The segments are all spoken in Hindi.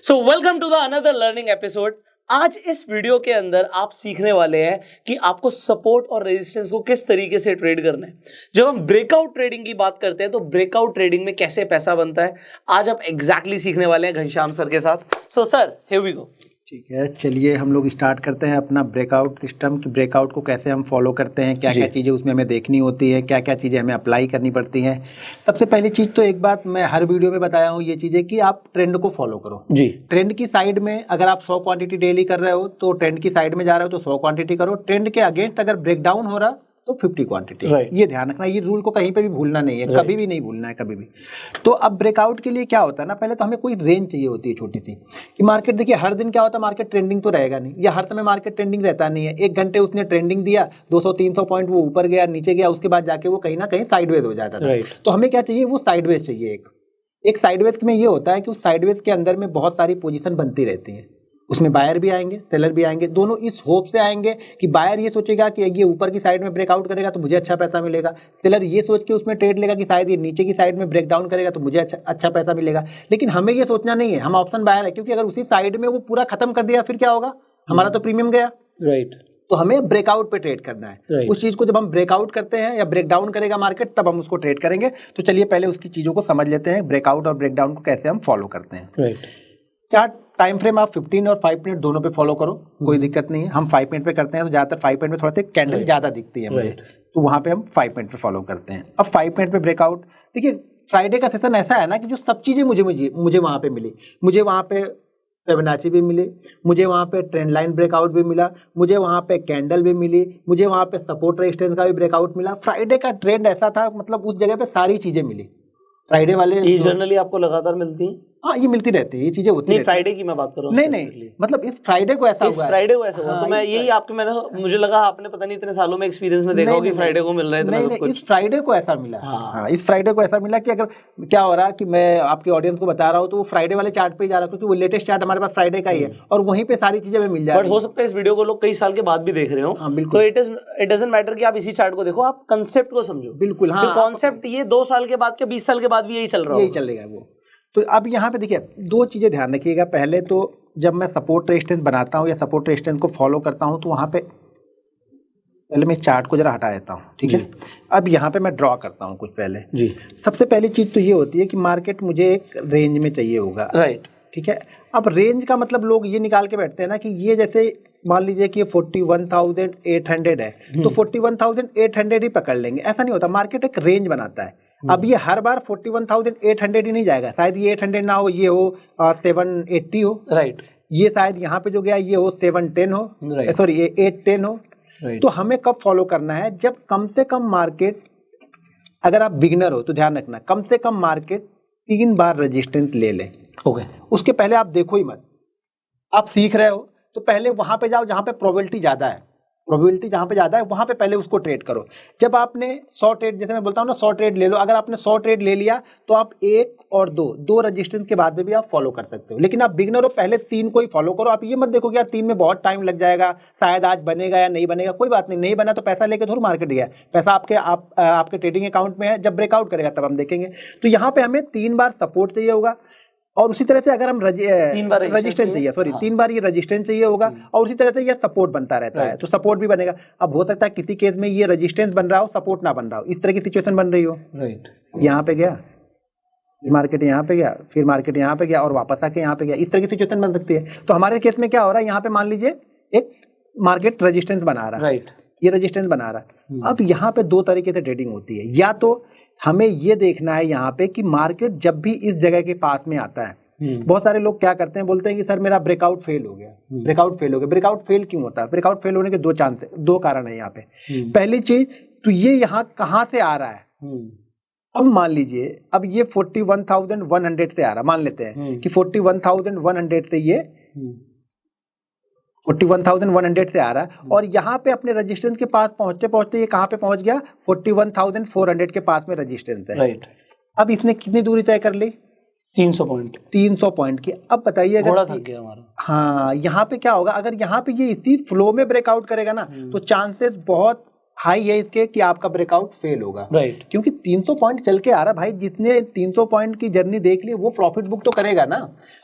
So welcome to the another learning episode. आज इस वीडियो के अंदर आप सीखने वाले हैं कि आपको सपोर्ट और रेजिस्टेंस को किस तरीके से ट्रेड करना है। जब हम ब्रेकआउट ट्रेडिंग की बात करते हैं तो ब्रेकआउट ट्रेडिंग में कैसे पैसा बनता है, आज आप एग्जैक्टली सीखने वाले हैं घनश्याम सर के साथ। So sir, here we go. ठीक है, चलिए हम लोग स्टार्ट करते हैं अपना ब्रेकआउट सिस्टम कि ब्रेकआउट को कैसे हम फॉलो करते हैं, क्या क्या चीज़ें उसमें हमें देखनी होती है, क्या क्या चीज़ें हमें अप्लाई करनी पड़ती हैं। सबसे पहली चीज़ तो एक बात मैं हर वीडियो में बताया हूँ, ये चीज़ें कि आप ट्रेंड को फॉलो करो। जी, ट्रेंड की साइड में अगर आप 100 क्वांटिटी डेली कर रहे हो तो ट्रेंड की साइड में जा रहे हो तो 100 क्वांटिटी करो। ट्रेंड के अगेंस्ट अगर ब्रेकडाउन हो रहा तो 50 क्वांटिटी। ये ध्यान रखना, ये रूल को कहीं पे भी भूलना नहीं है, कभी भी नहीं भूलना है कभी भी। तो अब ब्रेकआउट के लिए क्या होता है ना, पहले तो हमें कोई रेंज चाहिए होती है छोटी सी कि मार्केट, देखिए हर दिन क्या होता है, मार्केट ट्रेंडिंग तो रहेगा नहीं, या हर समय मार्केट ट्रेंडिंग रहता नहीं है। एक घंटे उसने ट्रेंडिंग दिया, 200-300 पॉइंट वो ऊपर गया नीचे गया, उसके बाद जाके वो कहीं ना कहीं साइडवेज हो जाता था। तो हमें क्या चाहिए, वो साइडवेज चाहिए। एक साइडवेज में ये होता है कि उस साइडवेज के अंदर में बहुत सारी पोजीशन बनती रहती है, उसमें बायर भी आएंगे सेलर भी आएंगे, दोनों इस होप से आएंगे कि बायर ये सोचेगा कि ये ऊपर की साइड में ब्रेकआउट करेगा तो मुझे अच्छा पैसा मिलेगा, सेलर ये सोच के उसमें ट्रेड लेगा कि शायद ये नीचे की साइड में ब्रेक डाउन करेगा तो मुझे अच्छा पैसा मिलेगा। लेकिन हमें ये सोचना नहीं है, हम ऑप्शन बायर है, क्योंकि अगर उसी साइड में वो पूरा खत्म कर दिया फिर क्या होगा, हमारा तो प्रीमियम गया। तो हमें ब्रेकआउट पे ट्रेड करना है। उस चीज को जब हम ब्रेकआउट करते हैं या ब्रेक डाउन करेगा मार्केट तब हम उसको ट्रेड करेंगे। तो चलिए पहले उसकी चीजों को समझ लेते हैं, ब्रेकआउट और ब्रेक डाउन को कैसे हम फॉलो करते हैं। चार्ट टाइम फ्रेम आप 15 और 5 मिनट दोनों पे फॉलो करो, कोई दिक्कत नहीं है। हम 5 मिनट पे करते हैं तो ज्यादातर 5 मिनट में थोड़ा सा कैंडल ज्यादा दिखती है मुझे, तो वहां पे हम 5 मिनट पे फॉलो करते हैं। अब 5 मिनट पे ब्रेकआउट, देखिए फ्राइडे का सेशन ऐसा है ना कि जो सब चीजें मुझे वहां पे मिली, मुझे वहां पे फिबोनाची भी मिली, मुझे वहां पे ट्रेंड लाइन ब्रेकआउट भी मिला, मुझे वहां पे कैंडल भी मिली, मुझे वहां पे सपोर्ट रेजिस्टेंस का भी ब्रेकआउट मिला। फ्राइडे का ट्रेंड ऐसा था, मतलब उस जगह पे सारी चीजें मिली। फ्राइडे वाले ये जनरली आपको लगातार मिलती हैं? हाँ, ये मिलती रहती है, ये चीजें होती नहीं, फ्राइडे की मैं बात कर रहा हूँ। नहीं, मतलब इस फ्राइडे को ऐसा हुआ, इस फ्राइडे को ऐसा हुआ। तो मैं यही आपके, मुझे लगा आपने पता नहीं इतने सालों में एक्सपीरियंस में देखा हो कि फ्राइडे को मिल रहा है इतना सब कुछ। इस फ्राइडे को ऐसा मिला। हाँ, इस फ्राइडे को ऐसा मिला कि अगर क्या हो रहा है कि मैं आपके ऑडियंस को बता रहा हूँ तो वो फ्राइडे वाले चार्ट पे ही जा रहा है, क्योंकि वो लेटेस्ट चार्ट हमारे पास फ्राइडे का ही है और वहीं पे सारी चीजें मिल जाए। बट हो सकता है इस वीडियो को लोग कई साल के बाद भी देख रहे हो, तो इट डजंट मैटर कि आप इसी चार्ट को देखो, आप कंसेप्ट को समझो। बिल्कुल, हाँ, कॉन्सेप्ट ये 2 साल के बाद के 20 साल के बाद भी यही चल रहा है, यही चलेगा वो। तो अब यहाँ पे देखिए 2 चीज़ें ध्यान रखिएगा। पहले तो जब मैं सपोर्ट रेजिस्टेंस बनाता हूँ या सपोर्ट रेजिस्टेंस को फॉलो करता हूँ तो वहाँ पे पहले मैं चार्ट को जरा हटा देता हूँ, ठीक है। अब यहाँ पे मैं ड्रॉ करता हूँ कुछ पहले जी। सबसे पहली चीज़ तो ये होती है कि मार्केट मुझे एक रेंज में चाहिए होगा, राइट, ठीक है। अब रेंज का मतलब लोग ये निकाल के बैठते हैं ना कि ये जैसे मान लीजिए कि ये 41,800 है तो 41,800 ही पकड़ लेंगे, ऐसा नहीं होता। मार्केट एक रेंज बनाता है। अब ये हर बार 41,800 ही नहीं जाएगा, शायद ये 800 ना हो, ये हो 780 हो, राइट, ये शायद यहाँ पे जो गया ये हो 710 हो, सॉरी ये 810 हो। तो हमें कब फॉलो करना है, जब कम से कम मार्केट, अगर आप बिगिनर हो तो ध्यान रखना, कम से कम मार्केट 3 बार रेजिस्टेंस ले ले। उसके पहले आप देखो ही मत। आप सीख रहे हो तो पहले वहां पे जाओ जहां पे प्रोबेबिलिटी ज्यादा है, जहां पे ज्यादा है वहां पे पहले उसको ट्रेड करो। जब आपने 100 ट्रेड, जैसे मैं बोलता हूँ ना 100 ट्रेड ले लो, अगर आपने 100 ट्रेड ले लिया तो आप 1 और 2 रेजिस्टेंस के बाद में भी आप फॉलो कर सकते हो। लेकिन आप बिगनर हो, पहले 3 को ही फॉलो करो। आप ये मत देखो कि यार 3 में बहुत टाइम लग जाएगा, शायद आज बनेगा या नहीं बनेगा। कोई बात नहीं बना तो पैसा लेके थोड़ा मार्केट गया, पैसा आपके ट्रेडिंग अकाउंट में है, जब ब्रेकआउट करेगा तब हम देखेंगे। तो यहाँ पे हमें 3 बार सपोर्ट चाहिए होगा और उसी तरह से अगर हम 3 बार रेजिस्टेंस चाहिए, सॉरी 3 बार ये रेजिस्टेंस चाहिए होगा और उसी तरह से ये सपोर्ट बनता रहता है, तो सपोर्ट भी बनेगा। अब हो सकता है किसी केस में ये रेजिस्टेंस बन रहा हो, सपोर्ट ना बन रहा हो, इस तरह की सिचुएशन बन रही हो, राइट। यहाँ पे गया मार्केट, यहाँ पे गया, फिर मार्केट यहाँ पे गया और वापस आके यहाँ पे गया, इस तरह की सिचुएशन बन सकती है। तो हमारे केस में क्या हो रहा है, यहाँ पे मान लीजिए एक मार्केट रेजिस्टेंस बना रहा है, राइट, ये रेजिस्टेंस बना रहा है। अब यहाँ पे 2 तरीके से ट्रेडिंग होती है, या तो हमें ये देखना है यहाँ पे कि मार्केट जब भी इस जगह के पास में आता है, बहुत सारे लोग क्या करते हैं, बोलते हैं कि सर मेरा ब्रेकआउट फेल हो गया, ब्रेकआउट फेल क्यों होता है? ब्रेकआउट फेल होने के 2 कारण है यहाँ पे। पहली चीज तो ये यहाँ कहाँ से आ रहा है, अब मान लीजिए अब ये 41,100 से आ रहा, मान लेते हैं कि 41,100 से ये 41,100 से आ रहा है और यहाँ पे अपने रेजिस्टेंस के पास पहुंचते पहुंचते ये कहाँ पे पहुंच गया, 41,400 के पास में रेजिस्टेंस है, राइट। अब इसने कितनी दूरी तय कर ली, 300 पॉइंट की। अब बताइए अगर थक गया हमारा, हाँ, यहाँ पे क्या होगा, अगर यहाँ पे ये इसी फ्लो में ब्रेकआउट करेगा ना तो चांसेस बहुत हाई है इसके कि आपका ब्रेकआउट फेल होगा, राइट। क्योंकि 300 पॉइंट चल के आ रहा भाई, जिसने 300 पॉइंट की जर्नी देख ली वो प्रॉफिट बुक तो करेगा ना।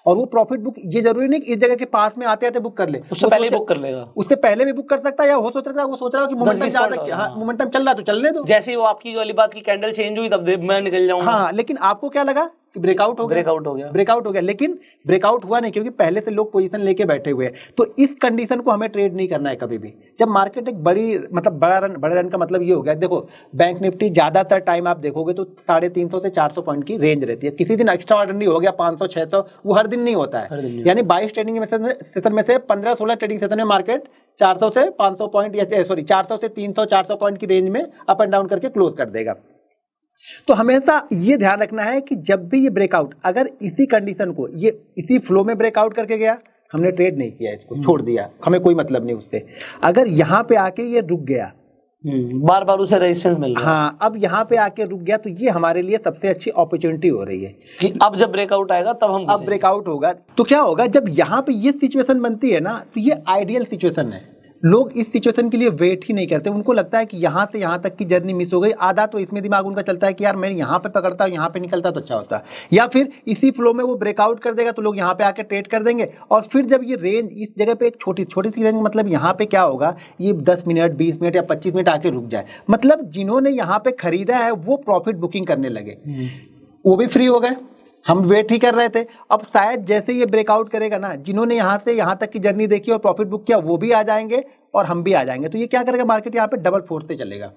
और वो प्रॉफिट बुक ये जरूरी नहीं कि इस जगह के पास में आते आते बुक कर ले, उससे पहले बुक कर लेगा, उससे पहले भी बुक कर सकता है, या हो सोच रहा है वो सोच रहा है कि मोमेंटम ज्यादा, हाँ मोमेंटम चल रहा है तो चलने दो। जैसे ही वो आपकी वाली बात की कैंडल चेंज हुई तब मैं निकल जाऊंगा। हाँ, लेकिन आपको क्या लगा कि ब्रेकआउट हो गया, ब्रेकआउट हो गया, लेकिन ब्रेकआउट हुआ नहीं, क्योंकि पहले से लोग पोजीशन लेके बैठे हुए हैं। तो इस कंडीशन को हमें ट्रेड नहीं करना है कभी भी। जब मार्केट एक बड़े रन का मतलब ये हो गया, देखो बैंक निफ्टी ज्यादातर टाइम आप देखोगे तो 350 से 400 पॉइंट की रेंज रहती है। किसी दिन एक्स्ट्रा ऑर्डिनरी हो गया 500 600, वो हर दिन नहीं होता है। यानी 22 ट्रेडिंग सेशन में से 15-16 ट्रेडिंग सेशन में मार्केट 400 से 500 पॉइंट, या सॉरी 400 से 300 400 पॉइंट की रेंज में अप एंड डाउन करके क्लोज कर देगा। तो हमेशा ये ध्यान रखना है कि जब भी ये ब्रेकआउट, अगर इसी कंडीशन को ये इसी फ्लो में ब्रेकआउट करके गया, हमने ट्रेड नहीं किया, इसको छोड़ दिया, हमें कोई मतलब नहीं उससे। अगर यहाँ पे आके ये रुक गया, बार बार उसे रेजिस्टेंस मिल रहा है, हाँ अब यहाँ पे आके रुक गया, तो ये हमारे लिए सबसे अच्छी अपॉर्चुनिटी हो रही है कि अब जब ब्रेकआउट आएगा तब हम अब ब्रेकआउट होगा। तो क्या होगा, जब यहाँ पे ये सिचुएशन बनती है ना, तो ये आइडियल सिचुएशन है। लोग इस सिचुएशन के लिए वेट ही नहीं करते, उनको लगता है कि यहाँ से यहाँ तक की जर्नी मिस हो गई। आधा तो इसमें दिमाग उनका चलता है कि यार मैं यहाँ पे पकड़ता हूँ, यहाँ पे निकलता तो अच्छा होता, या फिर इसी फ्लो में वो ब्रेकआउट कर देगा तो लोग यहाँ पे आके ट्रेड कर देंगे। और फिर जब ये रेंज इस जगह पे एक छोटी सी रेंज, मतलब यहाँ पे क्या होगा, ये 10 मिनट 20 मिनट या 25 मिनट आके रुक जाए, मतलब जिन्होंने यहाँ पे खरीदा है वो प्रॉफिट बुकिंग करने लगे, वो भी फ्री हो गए, हम वेट ही कर रहे थे। अब शायद जैसे ये ब्रेकआउट करेगा ना, जिन्होंने यहाँ से यहाँ तक की जर्नी देखी और प्रॉफिट बुक किया वो भी आ जाएंगे और हम भी आ जाएंगे। तो ये क्या करेगा, मार्केट यहाँ पे डबल फोर्स से चलेगा,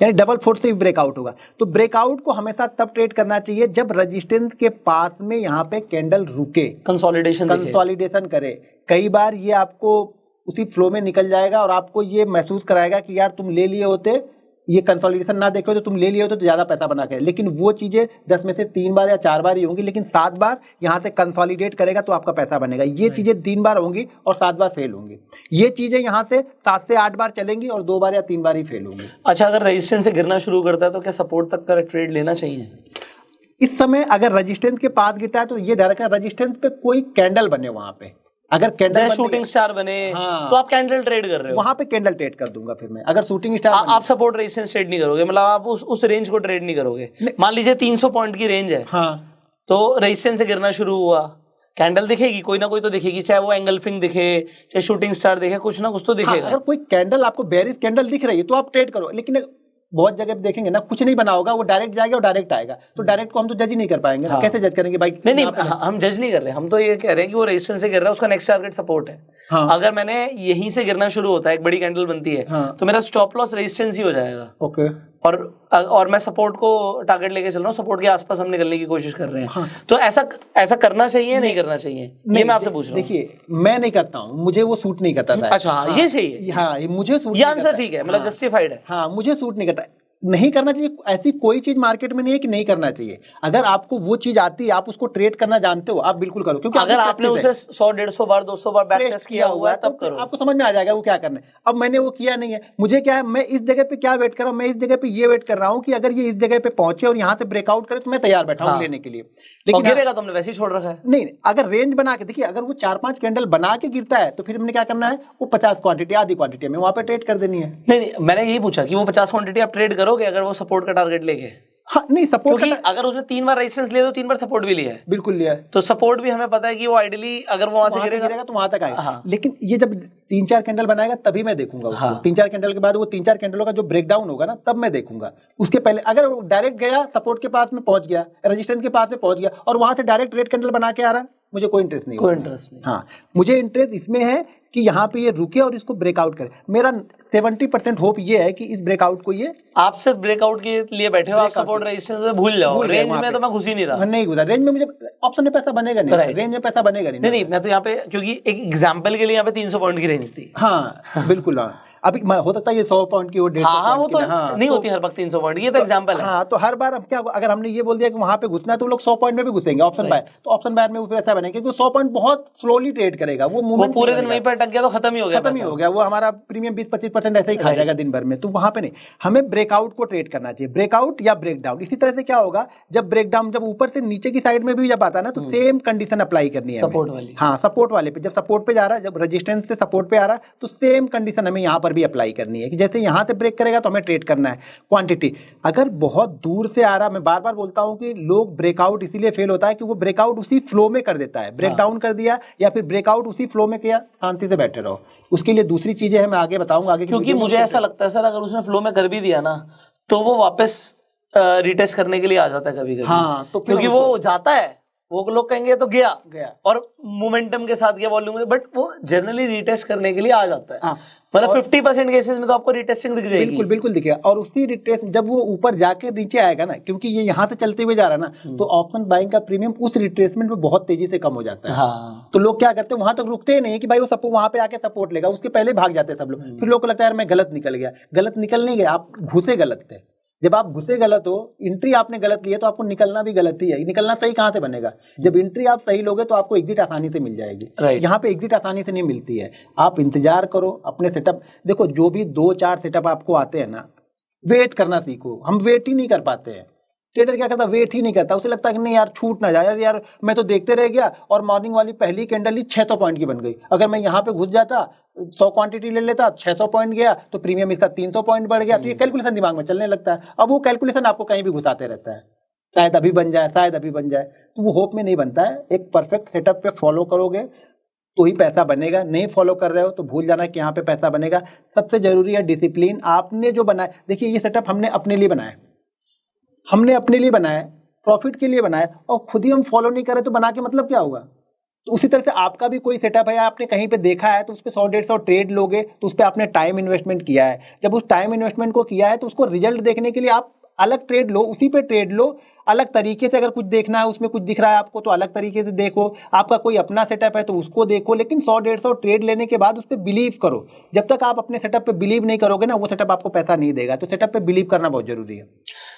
यानी डबल फोर्स से भी ब्रेकआउट होगा। तो ब्रेकआउट को हमेशा तब ट्रेड करना चाहिए जब रेजिस्टेंस के पास में यहाँ पे कैंडल रुके, कंसोलिडेशन करे। कई बार ये आपको उसी फ्लो में निकल जाएगा और आपको ये महसूस कराएगा कि यार तुम ले लिए होते, ये कंसोलिडेशन ना देखे तो तुम ले लिए होते तो ज्यादा पैसा बना के, लेकिन वो चीजें 10 में से 3 बार या 4 बार ही होंगी, लेकिन 7 बार यहाँ से कंसोलिडेट करेगा तो आपका पैसा बनेगा। ये चीजें 3 बार होंगी और 7 बार फेल होंगी। ये चीजें यहाँ से 7 से 8 बार चलेंगी और 2 बार या 3 बार ही फेल होंगी। अच्छा, अगर रेजिस्टेंस से गिरना शुरू करता है तो क्या सपोर्ट तक का ट्रेड लेना चाहिए? इस समय अगर रेजिस्टेंस के पास गिरता है तो ये ध्यान रखना, रेजिस्टेंस पे कोई कैंडल बने वहां पे, अगर कैंडल शूटिंग स्टार बने, हाँ, तो आप कैंडल ट्रेड कर रहे हो, वहां पे कैंडल ट्रेड कर दूंगा फिर मैं। अगर शूटिंग स्टार आप सपोर्ट रेजिस्टेंस ट्रेड नहीं करोगे, मतलब आप उस रेंज को ट्रेड नहीं करोगे। मान लीजिए 300 पॉइंट की रेंज है, हाँ, तो रेजिस्टेंस से गिरना शुरू हुआ, कैंडल दिखेगी, कोई ना कोई तो दिखेगी, चाहे वो एंगल्फिंग दिखे चाहे शूटिंग स्टार दिखे, कुछ ना कुछ तो दिखेगा। हाँ, अगर कोई कैंडल आपको बेयरिश कैंडल दिख रही है तो आप ट्रेड करो, लेकिन बहुत जगह देखेंगे ना, कुछ नहीं बना होगा, वो डायरेक्ट जाएगा और डायरेक्ट आएगा, तो डायरेक्ट को हम तो जज ही नहीं कर पाएंगे। हाँ। कैसे जज करेंगे भाई? नहीं, हम जज नहीं कर रहे, हम तो ये कह रहे हैं कि वो रेजिस्टेंस से गिर रहा है, उसका नेक्स्ट टारगेट सपोर्ट है। हाँ। अगर मैंने यहीं से गिरना शुरू होता है, एक बड़ी कैंडल बनती है, हाँ, तो मेरा स्टॉप लॉस रेजिस्टेंस ही हो जाएगा। ओके। और मैं सपोर्ट को टारगेट लेके चल रहा हूँ, सपोर्ट के आसपास हम निकलने की कोशिश कर रहे हैं। हाँ। तो ऐसा करना चाहिए नहीं करना चाहिए, ये मैं आपसे पूछ रहा हूँ। देखिए, मैं नहीं करता हूँ, मुझे वो सूट नहीं करता था। अच्छा, हाँ, ये सही है। हाँ, मुझे सूट, ये आंसर ठीक है, मतलब जस्टिफाइड है। हाँ, मुझे सूट नहीं करता, नहीं करना चाहिए। ऐसी कोई चीज मार्केट में नहीं है कि नहीं करना चाहिए। अगर आपको वो चीज आती है, आप उसको ट्रेड करना जानते हो, आप बिल्कुल करो, क्योंकि अगर आपने उसे 100-150 बार 200 बार बैक टेस्ट किया हुआ है तब करो, आपको समझ में आ जाएगा वो क्या करना है। अब मैंने वो किया नहीं है, मुझे क्या है, मैं इस जगह पे क्या वेट कर रहा हूँ, मैं इस जगह पे ये वेट कर रहा हूँ कि अगर ये इस जगह पे पहुंचे और यहाँ से ब्रेकआउट करे तो मैं तैयार बैठा हूँ लेने के लिए। लेकिन गिरेगा तो हमने वैसे ही छोड़ रखा है। नहीं, अगर रेंज बना के देखिए, अगर वो 4-5 कैंडल बना के गिरता है तो फिर हमने क्या करना है, वो 50 क्वांटिटी आधी क्वांटिटी में वहां पे ट्रेड कर देनी है। नहीं, मैंने यही पूछा कि वो 50 क्वांटिटी आप ट्रेड करोगे अगर वो सपोर्ट का टारगेट लेके? हाँ, नहीं सपोर्ट, क्योंकि अगर उसने 3 बार रेजिस्टेंस लिया तो 3 बार सपोर्ट भी लिया है। बिल्कुल लिया है, तो सपोर्ट भी हमें पता है कि वो आइडियली अगर वो वहां से गिरेगा तो वहां तक आएगा। हाँ। लेकिन ये जब 3-4 कैंडल बनाएगा तभी मैं देखूंगा उसको। हाँ। 3-4 कैंडल के बाद वो 3-4 कैंडलों का जो ब्रेकडाउन होगा ना, तब मैं देखूंगा। उसके पहले अगर वो डायरेक्ट गया, सपोर्ट के पास में पहुंच गया, रेजिस्टेंस के पास में पहुंच गया और वहां से डायरेक्ट रेड कैंडल बना के आ रहा है, मुझे कोई इंटरेस्ट नहीं। कोई इंटरेस्ट नहीं। हाँ, मुझे इंटरेस्ट इसमें है कि यहाँ पे ये रुके और इसको ब्रेकआउट करे। मेरा 70% होप ये है कि इस ब्रेकआउट को ये, आप सिर्फ ब्रेकआउट के लिए बैठे हो, आप सपोर्ट रेजिस्टेंस में भूल जाओ, रेंज में तो मैं घुस ही नहीं रहा। नहीं घुसा रेंज में, मुझे ऑप्शन में पैसा बनेगा नहीं, रेंज में पैसा बनेगा नहीं। नहीं, मैं तो यहाँ पे, क्योंकि एक एग्जांपल के लिए यहाँ पे 300 पॉइंट की रेंज थी। हाँ बिल्कुल। हाँ, अभी हो सकता है ये 100 पॉइंट की, वो 150 वो तो नहीं होती हर वक्त 300 पॉइंट, ये तो एग्जांपल है। हाँ, तो हर बार अब क्या, अगर हमने ये बोल दिया कि वहां पे घुसना है तो लोग 100 पॉइंट में भी घुसेंगे ऑप्शन बाय, तो ऑप्शन बाय में वो पैसा बनेगा, क्योंकि 100 पॉइंट बहुत स्लोली ट्रेड करेगा, वो मूवमेंट पूरे दिन वहीं पर अटक गया तो खत्म ही हो गया, वो हमारा प्रीमियम 20-25% ऐसे ही खा जाएगा दिन भर में। तो वहां पे नहीं, हमें ब्रेकआउट को ट्रेड करना चाहिए, ब्रेकआउट या ब्रेकडाउन। इसी तरह से क्या होगा, जब ब्रेकडाउन, जब ऊपर से नीचे की साइड में भी जब आता है ना, तो सेम कंडीशन अप्लाई करनी है सपोर्ट वाली। हाँ, सपोर्ट वाले पे, जब सपोर्ट पे जा रहा है, जब रेजिस्टेंस से सपोर्ट पे आ रहा है, तो सेम कंडीशन हमें यहाँ पर भी अप्लाई करनी है कि जैसे यहाँ से ब्रेक करेगा तो हमें ट्रेड करना है क्वांटिटी। अगर बहुत दूर से आ रहा, मैं बार बार बोलता हूँ कि लोग ब्रेकआउट इसीलिए फेल होता है कि वो ब्रेकआउट उसी फ्लो में कर देता है, ब्रेक डाउन कर दिया या फिर ब्रेकआउट उसी फ्लो में किया, शांति से बैठे रहो। उसके लिए दूसरी चीजें हैं, मैं आगे बताऊंगा आगे। क्योंकि मुझे ऐसा लगता है सर, अगर उसने फ्लो में कर भी दिया ना तो वो वापस रिटेस्ट करने के लिए आ जाता है कभी कभी। हाँ, तो क्योंकि वो जाता है, वो लोग कहेंगे तो गया और मोमेंटम के साथ गया वॉल्यूम, बट वो जनरली रिटेस्ट करने के लिए आ जाता है। मतलब 50% केसेस में तो आपको रिटेस्टिंग दिख जाएगी। बिल्कुल बिल्कुल दिखेगा। और उसी रिटेस्ट जब वो ऊपर जाके नीचे आएगा ना, क्योंकि ये यहाँ से चलते हुए जा रहा है ना, तो ऑप्शन बाइंग का प्रीमियम उस रिट्रेसमेंट में बहुत तेजी से कम हो जाता है। हाँ। तो लोग क्या करते हैं, वहां तक रुकते ही नहीं कि भाई वो वहां पे आके सपोर्ट लेगा, उसके पहले भाग जाते हैं सब लोग। फिर लोग को लगता है यार मैं गलत निकल गया। गलत निकल नहीं गया, आप घुसे गलत थे। जब आप घुसे गलत हो, एंट्री आपने गलत ली है, तो आपको निकलना भी गलत ही है। निकलना सही कहाँ से बनेगा? जब एंट्री आप सही लोगे तो आपको एग्जिट आसानी से मिल जाएगी। यहाँ पे एग्जिट आसानी से नहीं मिलती है। आप इंतजार करो, अपने सेटअप देखो। जो भी 2-4 सेटअप आपको आते हैं ना, वेट करना सीखो। हम वेट ही नहीं कर पाते हैं। ट्रेडर क्या करता है, वेट ही नहीं करता। उसे लगता है कि नहीं यार छूट ना जाए, यार मैं तो देखते रह गया और मॉर्निंग वाली पहली कैंडल ही 600 पॉइंट की बन गई। अगर मैं यहाँ पे घुस जाता, 100 क्वांटिटी ले लेता, 600 पॉइंट गया तो प्रीमियम इसका 300 पॉइंट बढ़ गया। तो ये कैलकुलेशन दिमाग में चलने लगता है। अब वो कैलकुलेशन आपको कहीं भी घुसाते रहता है, शायद अभी बन जाए, शायद अभी बन जाए। तो वो होप में नहीं बनता है। एक परफेक्ट सेटअप पे फॉलो करोगे तो ही पैसा बनेगा। नहीं फॉलो कर रहे हो तो भूल जाना कि यहाँ पे पैसा बनेगा। सबसे जरूरी है डिसिप्लिन। आपने जो बनाया, देखिए ये सेटअप हमने अपने लिए बनाया, हमने अपने लिए बनाया, प्रॉफिट के लिए बनाया, और खुद ही हम फॉलो नहीं करें तो बना के मतलब क्या होगा? तो उसी तरह से आपका भी कोई सेटअप है, आपने कहीं पे देखा है तो उस पर 100-150 ट्रेड लोगे तो उस पर आपने टाइम इन्वेस्टमेंट किया है। जब उस टाइम इन्वेस्टमेंट को किया है तो उसको रिजल्ट देखने के लिए आप अलग ट्रेड लो, उसी पे ट्रेड लो। अलग तरीके से अगर कुछ देखना है, उसमें कुछ दिख रहा है आपको तो अलग तरीके से देखो। आपका कोई अपना सेटअप है तो उसको देखो, लेकिन 100-150 ट्रेड लेने के बाद उस पर बिलीव करो। जब तक आप अपने सेटअप पे बिलीव नहीं करोगे ना, वो सेटअप आपको पैसा नहीं देगा। तो सेटअप पे बिलीव करना बहुत जरूरी है।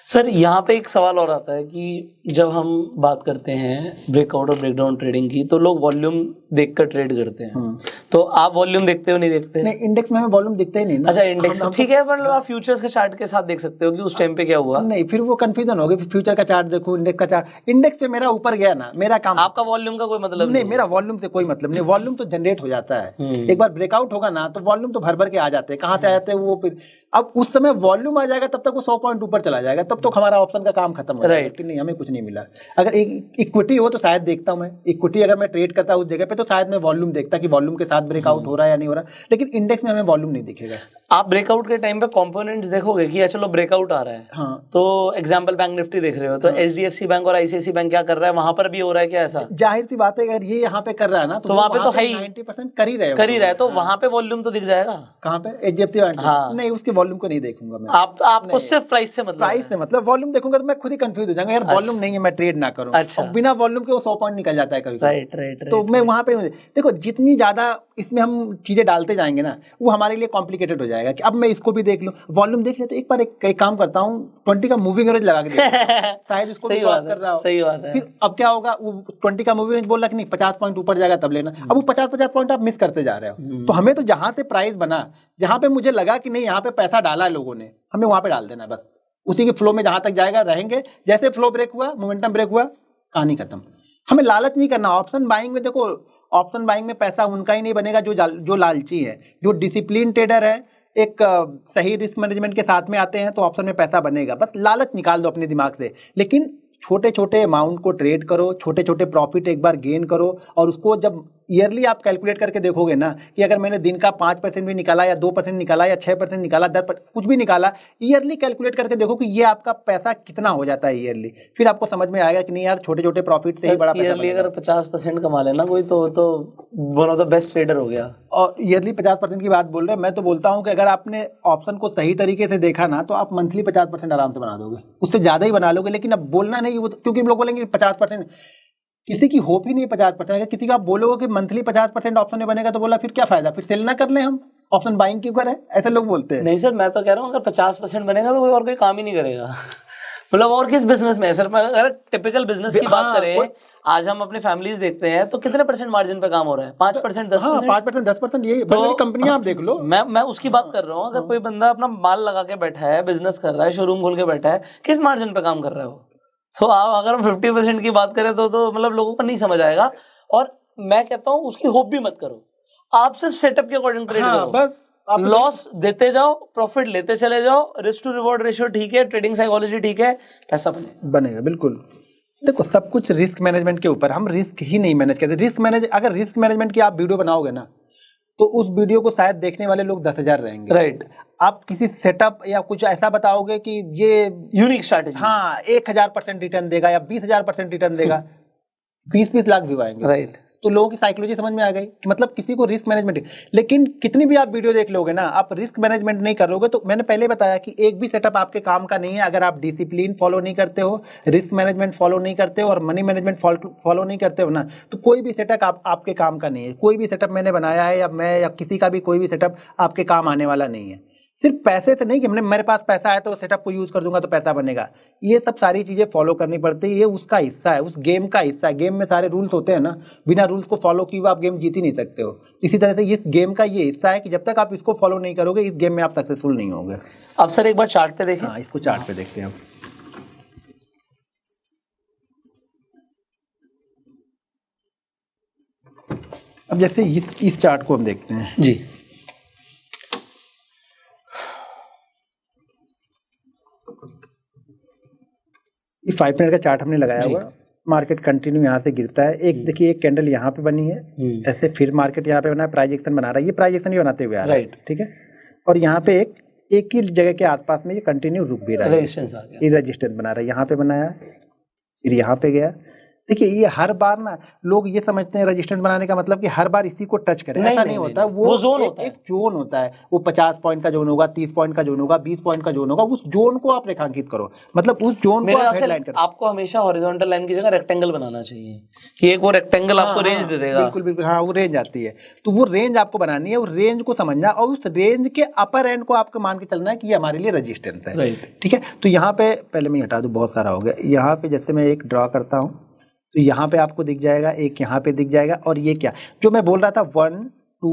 सर यहाँ पे एक सवाल और आता है कि जब हम बात करते हैं ब्रेकआउट और ब्रेकडाउन ट्रेडिंग की, तो लोग वॉल्यूम देखकर ट्रेड करते हैं। तो आप वॉल्यूम देखते हो नहीं देखते? नहीं, इंडेक्स में हमें वॉल्यूम दिखता ही नहीं ना। अच्छा, इंडेक्स ठीक है, मतलब आप फ्यूचर्स के चार्ट के साथ देख सकते हो कि उस टाइम पे क्या हुआ। नहीं, फिर वो कंफ्यूजन हो गया। फ्यूचर का चार्ट देखो, इंडेक्स का चार्ट। इंडेक्स पे मेरा ऊपर गया ना, मेरा काम। आपका वॉल्यूम का कोई मतलब नहीं, मेरा वॉल्यूम से कोई मतलब नहीं। वॉल्यूम तो जनरेट हो जाता है। एक बार ब्रेकआउट होगा ना तो वॉल्यूम तो भर भर के आ जाते हैं। कहाँ से आते हैं वो? फिर अब उस समय वॉल्यूम आ जाएगा, तब तक वो 100 पॉइंट ऊपर चला जाएगा, तब तो हमारा ऑप्शन का काम खत्म हो जाएगा कि नहीं हमें कुछ नहीं मिला। अगर इक्विटी हो तो शायद देखता हूं मैं। इक्विटी अगर मैं ट्रेड करता हूं उस जगह पे तो शायद मैं वॉल्यूम देखता कि वॉल्यूम के साथ ब्रेकआउट हो रहा है या नहीं हो रहा। लेकिन इंडेक्स में हमें वॉल्यूम नहीं दिखेगा। आप ब्रेकआउट के टाइम पे कंपोनेंट्स देखोगे कि चलो ब्रेकआउट आ रहा है। हाँ। तो एग्जांपल बैंक निफ्टी देख रहे हो तो HDFC बैंक और ICICI बैंक क्या कर रहा है, वहां पर भी हो रहा है क्या ऐसा? जाहिर सी बात है, अगर ये यहाँ पे कर रहा है ना तो वहां पे तो हाई 90% कर ही रहे हैं, तो वहां पे वॉल्यूम तो दिख जाएगा। कहाँ पे? HDFC bank. हाँ। नहीं, उसके वॉल्यूम को नहीं देखूंगा मैं। आपको सिर्फ प्राइस से मतलब वॉल्यूम देखूंगा तो मैं खुद ही कंफ्यूज हो जाऊंगा, यार वॉल्यूम नहीं है, मैं ट्रेड ना करूं। अच्छा। और बिना वॉल्यूम के वो 100 पॉइंट निकल जाता है कभी। राइट। तो मैं वहां पे देखो, जितनी ज्यादा इसमें हम चीजें डालते जाएंगे ना, वो हमारे लिए कॉम्प्लिकेटेड हो जाएगा कि अब मैं इसको भी देख लूं, वॉल्यूम देख लिया तो एक बार एक काम करता हूँ, 20 का मूविंग एवरेज लगा के शायद उसको सही बात कर रहा हूं। सही बात है। फिर अब क्या होगा, वो 20 का मूविंग एवरेज बोल रहा कि नहीं 50 पॉइंट ऊपर जाएगा तब लेना। अब वो 50 पॉइंट आप मिस करते जा रहे हो। तो हमें तो जहां से प्राइस बना, जहां पे मुझे लगा कि नहीं यहाँ पे पैसा डाला है लोगों ने, हमें वहां पे डाल देना बस। उसी के फ्लो में जहां तक जाएगा रहेंगे। जैसे फ्लो ब्रेक हुआ, मोमेंटम ब्रेक हुआ, कहानी खत्म। हमें लालच नहीं करना। ऑप्शन बाइंग में देखो, ऑप्शन बाइंग में पैसा उनका ही नहीं बनेगा जो लालची है। जो डिसिप्लिन ट्रेडर है, एक सही रिस्क मैनेजमेंट के साथ में आते हैं तो ऑप्शन में पैसा बनेगा। बस लालच निकाल दो अपने दिमाग से। लेकिन छोटे छोटे अमाउंट को ट्रेड करो, छोटे छोटे प्रॉफिट एक बार गेन करो, और उसको जब ईयरली आप कैलकुलेट करके देखोगे ना कि अगर मैंने दिन का 5% भी निकाला या 2% निकाला या 6% निकाला, 10% कुछ भी निकाला, ईयरली कैलकुलेट करके देखो कि ये आपका पैसा कितना हो जाता है ईयरली। फिर आपको समझ में आएगा कि नहीं यार, छोटे छोटे प्रॉफिट से ही बड़ा पैसा ईयरली अगर 50% कमा लेना कोई तो one of the best trader हो गया। और ईयरली 50% की बात बोल रहे हैं, मैं तो बोलता हूँ कि अगर आपने ऑप्शन को सही तरीके से देखा ना तो आप मंथली 50% आराम से बना दोगे, उससे ज्यादा ही बना लोगे। लेकिन अब बोलना नहीं, क्योंकि लोग बोलेंगे 50%, किसी की होप ही नहीं 50%। अगर किसी का आप बोलोगे कि मंथली 50% ऑप्शन में बनेगा तो बोला फिर क्या फायदा, फिर सेल ना कर ले, हम ऑप्शन बाइंग क्यों करें, ऐसे लोग बोलते हैं। नहीं सर, मैं तो कह रहा हूँ अगर 50% बनेगा तो कोई और कोई काम ही नहीं करेगा। मतलब और किस बिजनेस में सर, अगर टिपिकल बिजनेस की बात करें, आज हम अपने फैमिलीज देखते हैं तो कितने % मार्जिन पे काम हो रहा है? 5%, 10%। 5%, 10%, यही बड़ी कंपनियां आप देख लो। मैं उसकी बात कर रहा हूँ। अगर कोई बंदा अपना माल लगा के बैठा है, बिजनेस कर रहा है, शोरूम खोल के बैठा है, किस मार्जिन पे काम कर रहा है वो? तो आप अगर 50% की बात करें तो मतलब लोगों को नहीं समझ आएगा। और मैं कहता हूँ उसकी होप भी मत करो, आप सिर्फ सेटअप के अकॉर्डिंग ट्रेड करो बस। लॉस देते जाओ, प्रॉफिट लेते चले जाओ, रिस्क टू रिवॉर्ड रेशियो ठीक है, ट्रेडिंग साइकोलॉजी ठीक है, पैसा बनेगा। बिल्कुल, देखो सब कुछ रिस्क मैनेजमेंट के ऊपर, हम रिस्क ही नहीं मैनेज करते। अगर रिस्क मैनेजमेंट की आप वीडियो बनाओगे ना, तो उस वीडियो को शायद देखने वाले लोग 10,000 रहेंगे। राइट। आप किसी सेटअप या कुछ ऐसा बताओगे कि ये यूनिक स्ट्रैटेजी, हाँ 1000% रिटर्न देगा या 20,000% रिटर्न देगा, 20-20 लाख व्यू आएंगे। राइट। तो लोगों की साइकोलॉजी समझ में आ गई कि मतलब किसी को रिस्क मैनेजमेंट। लेकिन कितनी भी आप वीडियो देख लोगे ना, आप रिस्क मैनेजमेंट नहीं करोगे तो मैंने पहले बताया कि एक भी सेटअप आपके काम का नहीं है अगर आप डिसिप्लिन फॉलो नहीं करते हो, रिस्क मैनेजमेंट फॉलो नहीं करते हो और मनी मैनेजमेंट फॉलो नहीं करते हो ना, तो कोई भी सेटअप आपके काम का नहीं है। कोई भी सेटअप मैंने बनाया है या मैं या किसी का भी कोई भी सेटअप आपके काम आने वाला नहीं है। सिर्फ पैसे से नहीं कि मेरे पास पैसा है तो सेटअप को यूज कर दूंगा तो पैसा बनेगा, ये सब सारी चीजें फॉलो करनी पड़ती है। ये उसका हिस्सा है, उस गेम का हिस्सा है। गेम में सारे रूल्स होते हैं ना, बिना रूल्स को फॉलो किए आप गेम जीत ही नहीं सकते हो। इसी तरह से इस गेम का ये हिस्सा है कि जब तक आप इसको फॉलो नहीं करोगे इस गेम में आप सक्सेसफुल नहीं होगे। अब सर एक बार चार्ट पे देखें। हाँ, इसको चार्ट पे देखते हैं। अब जैसे इस चार्ट को हम देखते हैं जी। ये 5 मिनट का चार्ट हमने लगाया हुआ, मार्केट कंटिन्यू यहाँ से गिरता है। एक देखिए एक कैंडल यहाँ पे बनी है, ऐसे फिर मार्केट यहाँ पे बना है, प्राइस एक्शन बना रहा है, ये प्राइस एक्शन ही बनाते हुए आ रहा है। ठीक है, और यहाँ पे एक ही जगह के आसपास में ये कंटिन्यू रुक भी रहा है, रेजिस्टेंस आ गया, ये रेजिस्टेंस बना रहा है। यहाँ पे बनाया, फिर यहाँ पे गया। देखिए ये हर बार ना लोग ये समझते हैं रेजिस्टेंस बनाने का मतलब कि हर बार इसी को टच करें, ऐसा नहीं होता। वो जोन होता है, एक जोन होता है। वो 50 पॉइंट का जोन होगा, 30 पॉइंट का जोन होगा, 20 पॉइंट का जोन होगा। उस जोन को आप रेखांकित करो, मतलब उस जोन को आप हेडलाइन करो। आपको हमेशा हॉरिजॉन्टल लाइन की जगह रेक्टेंगल बनाना चाहिए कि एक वो रेक्टेंगल आपको रेंज दे देगा। बिल्कुल बिल्कुल, हाँ वो रेंज आती है, तो वो रेंज आपको बनानी है, उस रेंज को समझना और उस रेंज के अपर एंड को आपको मान के चलना है कि ये हमारे लिए रेजिस्टेंस है। ठीक है, तो यहाँ पे पहले मैं हटा दूं, बहुत सारा हो गया। यहाँ पे जैसे मैं एक ड्रॉ करता हूँ तो यहाँ पे आपको दिख जाएगा, एक यहाँ पे दिख जाएगा, और ये क्या जो मैं बोल रहा था 1 2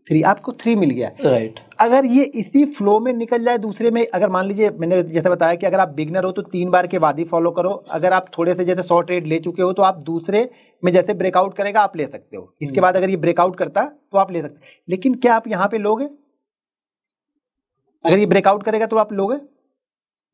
3, आपको 3 मिल गया। राइट। अगर ये इसी फ्लो में निकल जाए दूसरे में, अगर मान लीजिए मैंने जैसे बताया कि अगर आप बिगनर हो तो 3 बार के बाद ही फॉलो करो। अगर आप थोड़े से जैसे 100 ट्रेड ले चुके हो तो आप दूसरे में जैसे ब्रेकआउट करेगा आप ले सकते हो, इसके बाद अगर ये ब्रेकआउट करता तो आप ले सकते। लेकिन क्या आप यहाँ पे लोगे? अगर ये ब्रेकआउट करेगा तो आप लोगे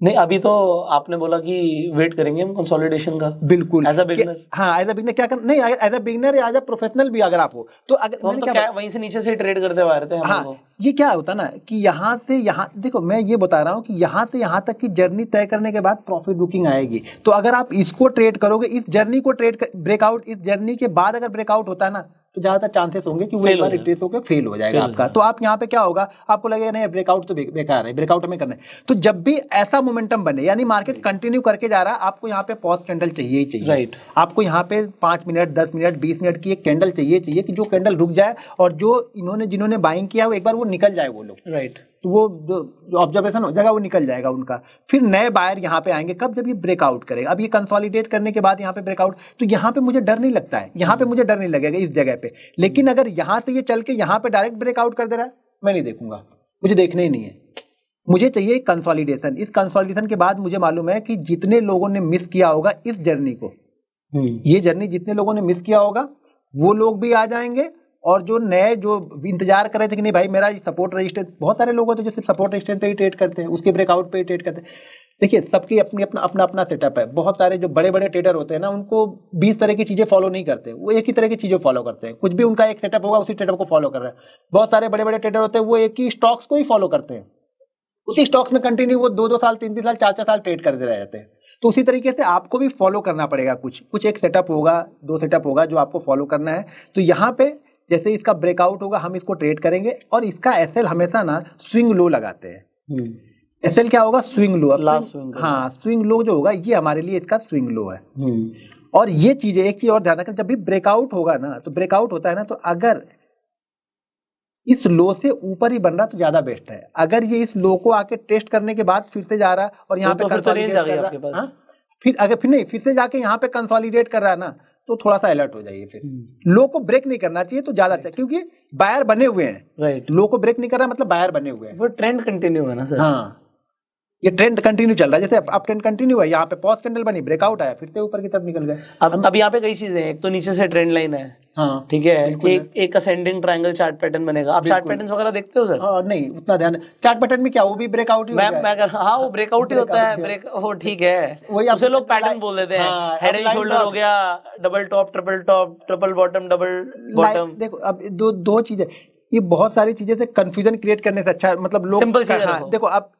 नहीं। अभी तो आपने बोला कि वेट करेंगे हम कंसोलिडेशन का। बिल्कुल, एज अ बिगिनर। हाँ एज अ बिगिनर क्या कर, नहीं एज अ बिगिनर या एज अ प्रोफेशनल भी अगर आप हो तो अगर तो हम तो क्या वहीं से नीचे से ट्रेड करते हुए आ रहे थे। हाँ, ये क्या होता ना कि यहाँ से यहाँ देखो, मैं ये बता रहा हूँ कि यहाँ से यहाँ तक की जर्नी तय करने के बाद प्रॉफिट बुकिंग आएगी। तो अगर आप इसको ट्रेड करोगे, इस जर्नी को ट्रेड ब्रेकआउट, इस जर्नी के बाद अगर ब्रेकआउट होता है ना तो ज्यादातर चांसेस होंगे कि वो एक बार रिट्रेस होकर फेल हो जाएगा आपका। तो आप यहाँ पे क्या होगा, आपको लगेगा नहीं ब्रेकआउट तो बेकार है, ब्रेकआउट हमें करना है। तो जब भी ऐसा मोमेंटम बने, यानी मार्केट कंटिन्यू करके जा रहा है, आपको यहाँ पे पॉज कैंडल चाहिए ही चाहिए। राइट। आपको यहाँ पे 5 मिनट 10 मिनट 20 मिनट की एक कैंडल चाहिए कि जो कैंडल रुक जाए और जो जिन्होंने बाइंग किया वो एक बार वो निकल जाए वो लोग। राइट। तो वो जो ऑब्जर्वेशन हो जाएगा वो निकल जाएगा उनका। फिर नए बायर यहाँ पे आएंगे कब, जब ये ब्रेकआउट करेगा। अब ये कंसोलिडेट करने के बाद यहाँ पे ब्रेकआउट, तो यहाँ पे मुझे डर नहीं लगता है, यहाँ पे मुझे डर नहीं लगेगा इस जगह पे। लेकिन अगर यहाँ से ये चल के यहाँ पे डायरेक्ट ब्रेकआउट कर दे रहा है, मैं नहीं देखूंगा, मुझे देखना ही नहीं है। मुझे चाहिए कंसोलिडेशन। इस कंसोलिडेशन के बाद मुझे मालूम है कि जितने लोगों ने मिस किया होगा इस जर्नी को, ये जर्नी जितने लोगों ने मिस किया होगा वो लोग भी आ जाएंगे, और जो नए जो इंतजार कर रहे थे कि नहीं भाई मेरा सपोर्ट रजिस्टेंस, बहुत सारे लोग होते हैं जो सिर्फ सपोर्ट रजिस्टेंस पे ही ट्रेड करते हैं, उसके ब्रेकआउट पे ही ट्रेड करते हैं। देखिए सबकी अपनी अपना सेटअप है। बहुत सारे जो बड़े बड़े ट्रेडर होते हैं ना, उनको 20 तरह की चीजें फॉलो नहीं करते, वो एक ही तरह की चीजें फॉलो करते हैं। कुछ भी उनका एक सेटअप होगा उसी सेटअप को फॉलो कर रहे हैं। बहुत सारे बड़े बड़े ट्रेडर होते हैं वो एक ही स्टॉक्स को ही फॉलो करते हैं, उसी स्टॉक्स में कंटिन्यू वो 2-2 साल 3-3 साल 4-4 साल ट्रेड करते रह जाते हैं। तो उसी तरीके से आपको भी फॉलो करना पड़ेगा, कुछ एक सेटअप होगा, 2 सेटअप होगा जो आपको फॉलो करना है। तो यहाँ पे जैसे इसका ब्रेकआउट होगा हम इसको ट्रेड करेंगे, और इसका एसएल हमेशा ना स्विंग लो लगाते हैं। एसएल क्या होगा, स्विंग लो, लास्ट स्विंग। हाँ, स्विंग लो जो होगा ये हमारे लिए इसका स्विंग लो है। और ये चीजें, एक चीज और ध्यान रखें, जब भी ब्रेकआउट होगा ना, तो ब्रेकआउट होता है ना, तो अगर इस लो से ऊपर ही बन रहा तो ज्यादा बेस्ट है। अगर ये इस लो को आके टेस्ट करने के बाद फिर से जा रहा और यहाँ पे कंसोलिडेट कर रहा है, हाँ? फिर से जाके यहाँ पे कंसोलिडेट कर रहा है ना, तो थोड़ा सा अलर्ट हो जाइए। फिर लो को ब्रेक नहीं करना चाहिए तो ज्यादा अच्छा, क्योंकि बायर बने हुए हैं। राइट। लो को ब्रेक नहीं कर रहा मतलब बायर बने हुए हैं, वो ट्रेंड कंटिन्यू है ना सर। हाँ, ये ट्रेंड कंटिन्यू चल रहा है, जैसे अब ट्रेंड कंटिन्यू है, यहाँ पे पॉज कैंडल बनी, ब्रेकआउट आया, फिर से ऊपर की तरफ निकल गए। अब यहाँ पे कई चीजें हैं, एक तो नीचे से ट्रेंड लाइन है, हाँ ठीक है, एक असेंडिंग ट्रायंगल चार्ट पैटर्न बनेगा। आप चार्ट पैटर्न्स वगैरह देखते हो सर? नहीं उतना ध्यान, चार्ट पैटर्न में क्या वो भी ब्रेकआउट ही हाँ वो ब्रेकआउट ही होता है, ब्रेक वो ठीक है, वही उसे लोग पैटर्न बोल देते हैं, हेड एंड शोल्डर हो गया, double top, triple bottom, double bottom. देखो अब दो चीजें, ये बहुत सारी चीजें से कंफ्यूजन क्रिएट करने से अच्छा, मतलब लोग सिंपल चीजें देखो अब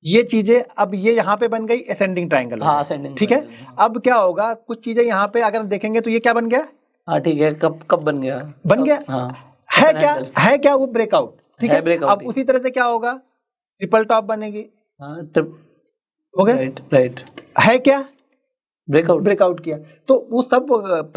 ये चीजें, अब ये यहाँ पे बन गई असेंडिंग ट्रायंगल, हाँ असेंडिंग, ठीक है। अब क्या होगा, कुछ चीजें यहाँ पे अगर देखेंगे तो ये क्या बन गया, हाँ ठीक है, कब बन गया, हाँ है क्या वो ब्रेकआउट, ठीक है। अब उसी तरह से क्या होगा, ट्रिपल टॉप बनेगी, हो गया, राइट, है क्या, ब्रेकआउट किया। तो वो सब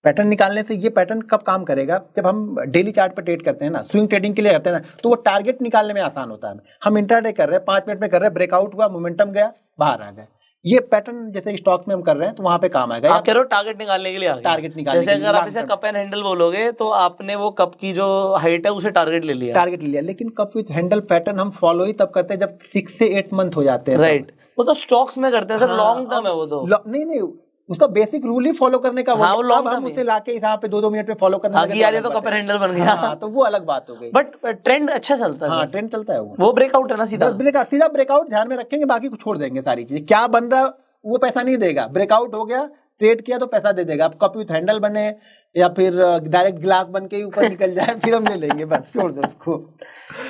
पैटर्न निकालने से, ये पैटर्न कब काम करेगा, जब हम डेली चार्ट पर ट्रेड करते हैं ना, स्विंग ट्रेडिंग के लिए करते हैं ना, तो वो टारगेट निकालने में आसान होता है। हम इंट्राडे कर रहे हैं, 5 मिनट में कर रहे हैं, ब्रेकआउट हुआ, मोमेंटम गया, बाहर आ गए, ये पैटर्न जैसे स्टॉक में हम कर रहे हैं तो वहां पे काम आएगा। आप कह रहे हो टारगेट निकालने के लिए, टारगेट निकालने जैसे अगर आप इसे कप एंड हैंडल बोलोगे तो आपने वो कप की जो हाइट है उसे टारगेट ले लिया, लेकिन कप विद हैंडल पैटर्न हम फॉलो ही तब करते हैं जब 6 से 8 मंथ हो जाते हैं, राइट। वो तो स्टॉक्स में करते हैं सर, लॉन्ग टर्म है वो तो, नहीं उसका बेसिक रूल ही फॉलो करने का, हाँ, वो अब हम उसे लाके यहाँ पे 2-2 मिनट में फॉलो करने लगे, यार ये तो कप एंड हैंडल बन गया, हाँ, तो वो अलग बात हो गई। बट ट्रेंड अच्छा चलता है, हाँ ट्रेंड चलता है, वो ब्रेकआउट है ना, सीधा ब्रेकआउट ध्यान में रखेंगे, बाकी को छोड़ देंगे, सारी चीजें क्या बन रहा वो पैसा नहीं देगा, ब्रेकआउट हो गया, ट्रेड किया तो पैसा दे देगा। अब कप विथ हैंडल बने या फिर डायरेक्ट ग्लास बन के ऊपर निकल जाए फिर हम ले लेंगे, बस छोड़ दो उसको,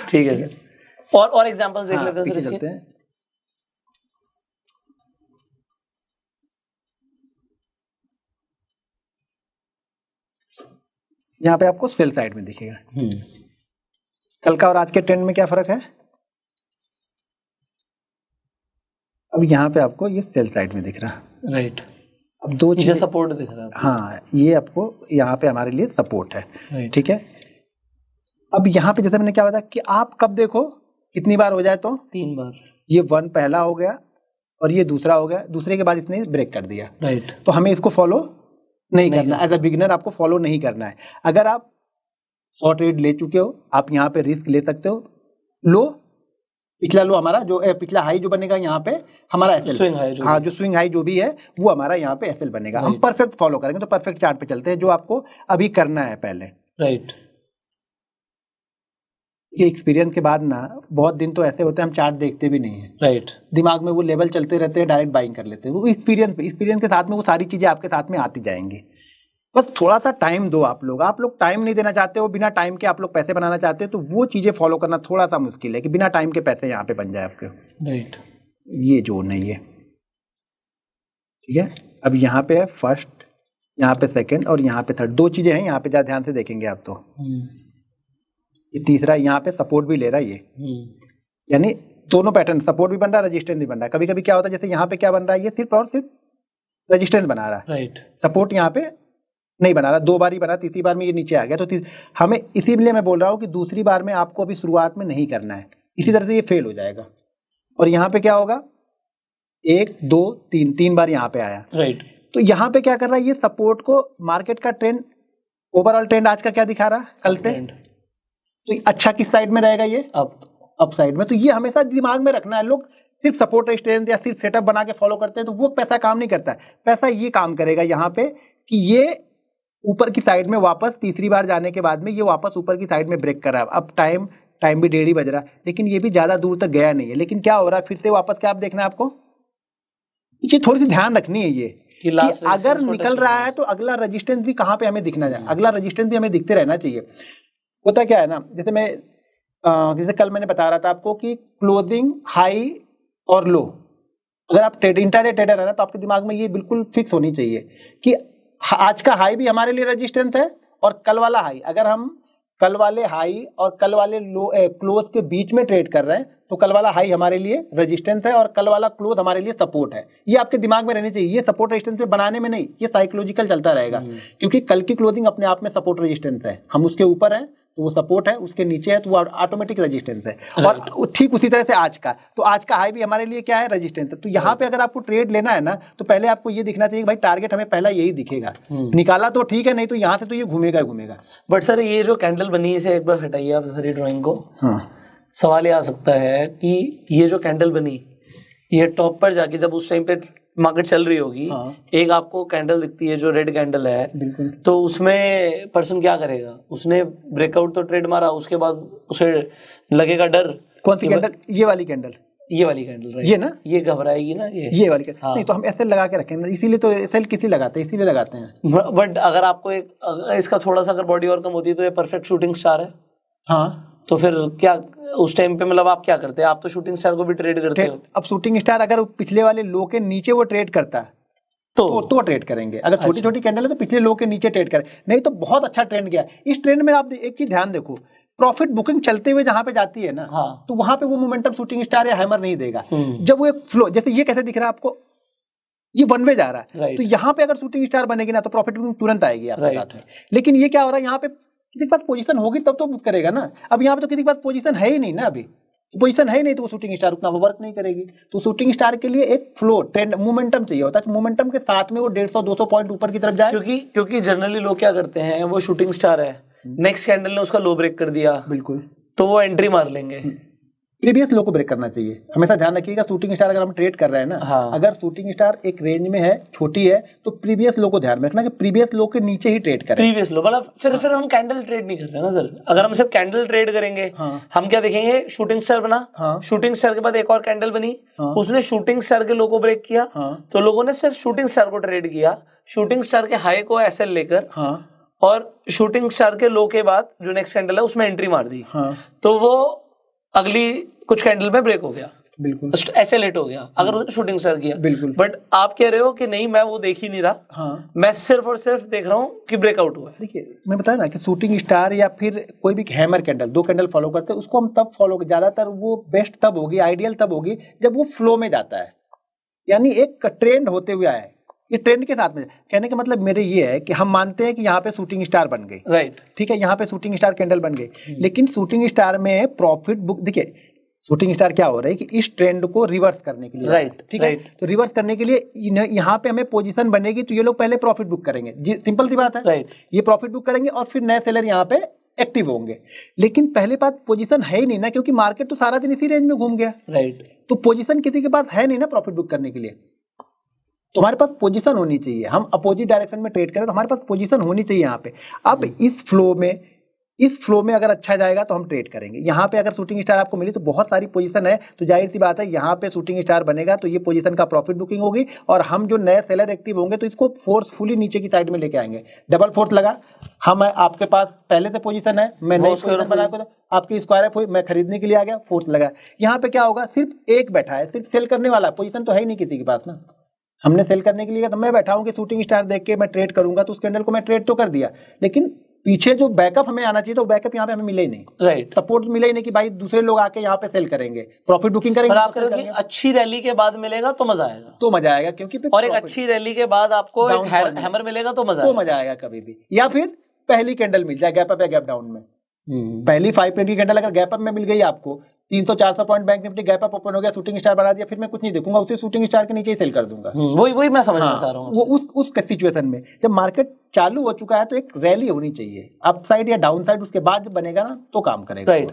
ठीक है सर। और एग्जांपल्स देख लेते हैं सर इसके। यहाँ पे आपको सेल साइड में दिखेगा, कल का और आज के ट्रेंड में क्या फर्क है। अब यहाँ पे आपको ये सेल साइड में दिख रहा, राइट। अब दो चीजें, सपोर्ट दिख रहा है, हाँ ये आपको यहाँ पे हमारे लिए सपोर्ट है, ठीक है। अब यहाँ पे जैसे मैंने क्या बताया कि आप कब देखो, कितनी बार हो जाए तो 3 बार, ये 1 पहला हो गया और ये दूसरा हो गया, दूसरे के बाद इसने ब्रेक कर दिया, राइट। तो हमें इसको फॉलो नहीं करना, एज अ बिगिनर आपको फॉलो नहीं करना है। अगर आप 100 ट्रेड ले चुके हो, आप यहाँ पे रिस्क ले सकते हो। लो, पिछला लो हमारा जो पिछला हाई जो बनेगा यहाँ पे हमारा एसएल, स्विंग हाई, हाँ जो स्विंग हाई जो भी है वो हमारा यहाँ पे एसएल बनेगा। हम परफेक्ट फॉलो करेंगे, तो परफेक्ट चार्ट पे चलते हैं जो आपको अभी करना है पहले, राइट। ये एक्सपीरियंस के बाद ना बहुत दिन तो ऐसे होते हैं हम चार्ट देखते भी नहीं है, राइट। दिमाग में वो लेवल चलते रहते हैं, डायरेक्ट बाइंग कर लेते हैं। वो एक्सपीरियंस के साथ में वो सारी चीजें आपके साथ में आती जाएंगी। बस थोड़ा सा टाइम दो। आप लोग टाइम नहीं देना चाहते हो, बिना टाइम के आप लोग पैसे बनाना चाहते हो, तो वो चीजें फॉलो करना थोड़ा सा मुश्किल है कि बिना टाइम के पैसे यहाँ पे बन जाए आपके, राइट। ये जोन है ये, ठीक है। अब यहाँ पे है फर्स्ट, यहाँ पे सेकंड और यहाँ पे थर्ड, 2 चीजें हैं यहाँ पे, ज्यादा ध्यान से देखेंगे आप तो। तीसरा यहाँ पे सपोर्ट भी ले रहा है ये, यानी दोनों पैटर्न, सपोर्ट भी बन रहा है, रेजिस्टेंस भी बन रहा है। कभी कभी क्या होता है, जैसे यहाँ पे क्या बन रहा है, ये सिर्फ और सिर्फ रेजिस्टेंस बना रहा है, राइट। सपोर्ट यहाँ पे नहीं बना रहा। 2 बार ही बना, तीसरी बार में ये नीचे आ गया। तो हमें इसीलिए मैं बोल रहा हूँ कि दूसरी बार में आपको अभी शुरुआत में नहीं करना है, इसी तरह से ये फेल हो जाएगा। और यहाँ पे क्या होगा, 1 2 3 बार यहाँ पे आया, राइट। तो यहाँ पे क्या कर रहा है, ये सपोर्ट को, मार्केट का ट्रेंड, ओवरऑल ट्रेंड आज का क्या दिखा रहा है कल से, तो अच्छा किस साइड में रहेगा, ये अप साइड में। तो ये हमेशा दिमाग में रखना है। लोग सिर्फ सपोर्ट रेजिस्टेंस या सिर्फ सेटअप बना के फॉलो करते हैं, तो वो पैसा काम नहीं करता है। पैसा ये काम करेगा यहाँ पे कि ये ऊपर की साइड में वापस तीसरी बार जाने के बाद में ये वापस ऊपर की साइड में ब्रेक कर रहा है। अब टाइम भी 1:30 बज रहा है, लेकिन ये भी ज्यादा दूर तक गया नहीं है। लेकिन क्या हो रहा है, फिर से वापस क्या आप देखना है आपको, ये थोड़ी सी ध्यान रखनी है ये कि अगर निकल रहा है तो अगला रेजिस्टेंस भी कहाँ पे हमें दिखना चाहिए, अगला रेजिस्टेंस भी हमें दिखते रहना चाहिए। होता क्या है ना, जैसे कल मैंने बता रहा था आपको कि क्लोजिंग हाई और लो, अगर आप इंट्राडे ट्रेडर है ना, तो आपके दिमाग में ये बिल्कुल फिक्स होनी चाहिए कि आज का हाई भी हमारे लिए रेजिस्टेंस है और कल वाला हाई, अगर हम कल वाले हाई और कल वाले लो क्लोज के बीच में ट्रेड कर रहे हैं, तो कल वाला हाई हमारे लिए रेजिस्टेंस है और कल वाला क्लोज हमारे लिए सपोर्ट है। ये आपके दिमाग में रहनी चाहिए। ये सपोर्ट रेजिस्टेंस पे बनाने में नहीं, ये साइकोलॉजिकल चलता रहेगा, क्योंकि कल की क्लोजिंग अपने आप में सपोर्ट रेजिस्टेंस है। हम उसके ऊपर हैं तो वो सपोर्ट है, उसके नीचे है तो वो ऑटोमेटिक रेजिस्टेंस है। और ठीक उसी तरह से आज का, तो आज का हाई भी हमारे लिए क्या है, रेजिस्टेंस है। तो यहाँ पे अगर आपको ट्रेड लेना है ना, तो पहले आपको ये दिखना चाहिए कि भाई टारगेट हमें पहला यही दिखेगा, निकाला तो ठीक है, नहीं तो यहाँ से तो ये घूमेगा ही घूमेगा। बट सर ये जो कैंडल बनी है, इसे एक बार हटाइए आप सारी ड्राइंग को। हाँ सवाल ये आ सकता है कि ये जो कैंडल बनी, ये टॉप पर जाके जब उस टाइम पे मार्केट चल रही होगी, एक आपको कैंडल दिखती है जो रेड कैंडल है, बिल्कुल, तो उसमें पर्सन क्या करेगा? उसने ब्रेकआउट तो ट्रेड मारा, उसके बाद उसे लगेगा डर। कौन सी कैंडल? ये वाली कैंडल, ये वाली कैंडल, राइट? ये ना, ये घबराएगी ना, ये वाली कैंडल। नहीं तो हम ऐसे लगा के रखेंगे, इसीलिए तो एसएल किसी लगाते हैं, इसीलिए लगाते हैं। बट अगर आपको इसका थोड़ा सा अगर बॉडी और कम होती है तो ये परफेक्ट शूटिंग स्टार है। हाँ, तो फिर क्या उस टाइम पे मतलब आप क्या करते हैं? आप तो शूटिंग स्टार को भी ट्रेड करते हो। अब शूटिंग स्टार अगर पिछले वाले लो के नीचे वो ट्रेड करता है तो ट्रेड करेंगे। अगर छोटी छोटी कैंडल है तो पिछले लो के नीचे ट्रेड करें, नहीं तो बहुत अच्छा ट्रेंड गया। इस ट्रेंड में आप एक चीज ध्यान देखो, प्रॉफिट बुकिंग चलते हुए जहां पे जाती है ना, तो वहां पे वो मोमेंटम शूटिंग स्टार या हैमर नहीं देगा। जब वो एक फ्लो, जैसे ये कैसे दिख रहा है आपको, ये वन वे जा रहा है, तो यहाँ पे अगर शूटिंग स्टार बनेगी ना तो प्रॉफिट बुकिंग तुरंत आएगी आपके साथ में। लेकिन ये क्या हो रहा है, यहाँ पे किसी के पास पोजीशन होगी तब तो बुक करेगा ना। अब यहाँ पे तो किसी के पास पोजीशन है ही नहीं ना, अभी पोजीशन है ही नहीं, तो वो शूटिंग स्टार उतना वर्क नहीं करेगी। तो शूटिंग स्टार के लिए एक फ्लो ट्रेंड मोमेंटम चाहिए होता है, मोमेंटम के साथ में वो 150-200 पॉइंट ऊपर की तरफ जाए। क्योंकि जनरली लोग क्या करते हैं, वो शूटिंग स्टार है, नेक्स्ट कैंडल ने उसका लो ब्रेक कर दिया, बिल्कुल, तो वो एंट्री मार लेंगे। प्रीवियस लो को ब्रेक करना चाहिए, हमेशा ध्यान रखिएगा। शूटिंग स्टार अगर हम ट्रेड कर रहे हैं ना, अगर शूटिंग स्टार एक रेंज में है, छोटी है, तो प्रीवियस लो को ध्यान में रखना कि प्रीवियस लो के नीचे ही ट्रेड करें। प्रीवियस लो मतलब फिर हम कैंडल ट्रेड नहीं कर रहे ना सर। अगर हम सिर्फ कैंडल ट्रेड करेंगे, हम क्या देखेंगे, शूटिंग स्टार बना, शूटिंग स्टार के बाद एक और कैंडल बनी, उसने शूटिंग स्टार के लो को ब्रेक किया, तो लोगों ने सिर्फ शूटिंग स्टार को ट्रेड किया, शूटिंग स्टार के हाई को एसएल लेकर, और शूटिंग स्टार के लो के बाद जो नेक्स्ट कैंडल है उसमें एंट्री मार दी, तो वो अगली कुछ कैंडल में ब्रेक हो गया, बिल्कुल ऐसे लेट हो गया अगर उसने शूटिंग स्टार किया। बिल्कुल। बट आप कह रहे हो कि नहीं, मैं वो देख ही नहीं रहा, मैं सिर्फ और सिर्फ देख रहा हूँ कि ब्रेकआउट हुआ है। देखिए मैं बताया ना कि शूटिंग स्टार या फिर कोई भी हैमर कैंडल, दो कैंडल फॉलो करते हैं, उसको हम तब फॉलो, ज्यादातर वो बेस्ट तब होगी, आइडियल तब होगी जब वो फ्लो में जाता है, यानी एक ट्रेंड होते हुए आया है। ये ट्रेंड के साथ में, कहने का मतलब मेरे ये है कि हम मानते हैं कि यहाँ पे शूटिंग स्टार बन गई, राइट, ठीक है, यहाँ पे शूटिंग स्टार कैंडल बन गई, लेकिन शूटिंग स्टार में प्रॉफिट बुक, देखिए शूटिंग स्टार क्या हो रहा है कि इस ट्रेंड को रिवर्स करने के लिए, राइट, ठीक है, तो रिवर्स करने के लिए यहाँ पे हमें पोजीशन बनेगी, तो ये लोग पहले प्रॉफिट बुक करेंगे, सिंपल सी बात है, राइट, ये प्रॉफिट बुक करेंगे और फिर नए सेलर यहाँ पे एक्टिव होंगे। लेकिन पहले बात पोजीशन है ही नहीं ना, क्योंकि मार्केट तो सारा दिन इसी रेंज में घूम गया, राइट, तो पोजीशन किसी के पास है नहीं ना प्रॉफिट बुक करने के लिए। तो हमारे पास पोजीशन होनी चाहिए, हम अपोजिट डायरेक्शन में ट्रेड करें तो हमारे पास पोजीशन होनी चाहिए यहाँ पे। अब इस फ्लो में अगर अच्छा जाएगा तो हम ट्रेड करेंगे। यहाँ पे अगर शूटिंग स्टार आपको मिली तो बहुत सारी पोजीशन है, तो जाहिर सी बात है यहाँ पे शूटिंग स्टार बनेगा तो ये पोजीशन का प्रॉफिट बुकिंग होगी, और हम जो नए सेलर एक्टिव होंगे तो इसको फोर्सफुली नीचे की साइड में लेके आएंगे। डबल फोर्स लगा, हम आपके पास पहले से पोजीशन है, मैं नई पोजीशन बना के, आपकी स्क्वायर है, मैं खरीदने के लिए आ गया, फोर्स लगा। यहाँ पे क्या होगा, सिर्फ एक बैठा है, सिर्फ सेल करने वाला, पोजीशन तो है ही नहीं किसी के पास ना, हमने सेल करने के लिए, तो मैं बैठा हूं कि शूटिंग स्टार देख के मैं ट्रेड करूंगा, तो उस कैंडल को मैं ट्रेड तो कर दिया, लेकिन पीछे जो बैकअप हमें आना चाहिए तो बैकअप यहाँ पे हमें मिले ही नहीं, राइट, सपोर्ट मिले ही नहीं कि भाई दूसरे लोग आके यहाँ पे सेल करेंगे, प्रॉफिट बुकिंग करेंगे। पर आप करोगे अच्छी रैली के बाद मिलेगा तो मजा आएगा, तो मजा आएगा, क्योंकि और एक अच्छी रैली के बाद आपको एक हैमर मिलेगा तो मजा आएगा कभी भी। या फिर पहली कैंडल मिल जाए गैप अप या गैप डाउन में, पहली 5 मिनट की कैंडल अगर गैप अप में मिल गई आपको, 300-400 point bank Nifty gap up open हो गया, शूटिंग स्टार बना दिया, फिर मैं कुछ नहीं देखूंगा, उसी शूटिंग स्टार के नीचे ही सेल कर दूंगा। वही मैं समझना चाह रहा हूँ। वो उस सिचुएशन में जब मार्केट चालू हो चुका है तो एक रैली होनी चाहिए, अप साइड या डाउन साइड, उसके बाद जब बनेगा ना तो काम करेगा। राइट।